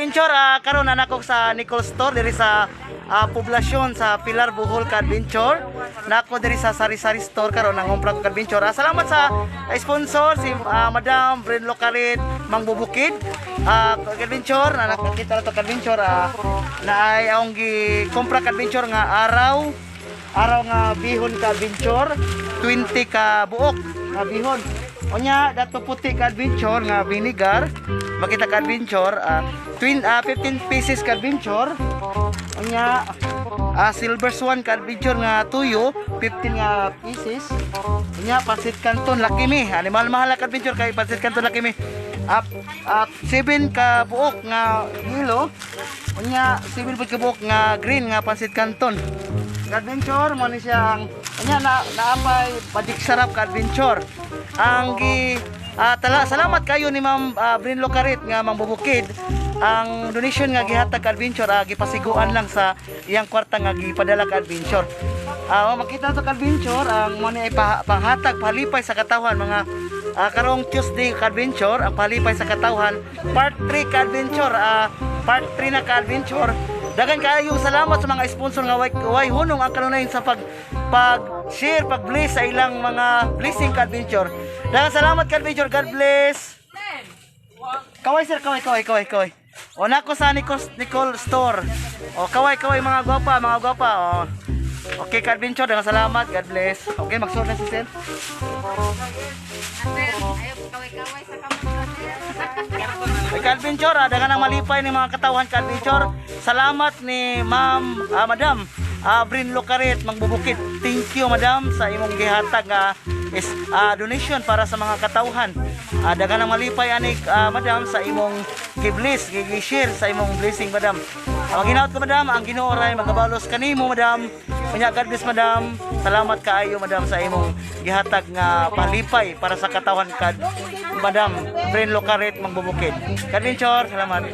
Adventure, karon na nako sa Nicole Store diri sa poblasyon sa Pilar Bohol Adventure. Nako diri sa Sari-Sari Store karon nang umpra ko Adventure. Salamat sa sponsor si Madam Bren Locarit Mangbubukid. Adventure na nakakita na to Adventure na ay aong gi kumpra Adventure nga araw nga bihon ka Adventure 20 ka buok nga bihon. Onya dato puti ka Adventure nga vinegar makita ka Adventure 15 pieces ka Adventure. Onya silver swan ka Adventure nga tuyo 15 nga pieces. Onya pansit canton laki mi animal mahal ka Adventure kay pansit canton laki mi 7 ka buok nga yellow. Onya 7 ka buok nga green nga pansit canton. Adventure mo ni siyang naapay padik sarap ka Adventure. Ang salamat kayo ni Ma'am Brin Locarit nga Mangbubukid. Ang donation nga gihatag ka Adventure gipasiguan lang sa iyang kwarta nga gipadala ka Adventure. Makita to ka Adventure ang mo ni ay panghatag palipay sa katawhan mga karong Tuesday ka Adventure ang palipay sa katawhan part 3 ka Adventure part 3 na ka Adventure. Dagan kayo salamat sa mga sponsor nga way hunong ang kanunay sa pag-share, pag-bless sa ilang mga blessing ka Adventure. Dagan salamat ka Adventure. God bless. Kaway sir, kaway. O nako sa Nicole Store. O kaway mga gwapa. O. Okay ka Adventure, dagan salamat. God bless. Okay, magsuot na si sir. Kaway sa kamot. Adventure, dagan ang malipay ni mga katawhan ka Adventure. Salamat ni Madam Brin Locarit Mangbubukid. Thank you Madam sa imong gihatag donation para sa mga katawhan. Dagan ang malipay ani Madam sa imong gi-bless, gi-share sa imong blessing Madam. Maginaot ko Madam, ang Ginoo ray magabalos kanimo Madam. Unya God bless Madam. Salamat kaayo Madam sa imong gihatag nga palipay para sa katawhan ka Madam Brin Locarit Mangbubukid. Adventure, salamat.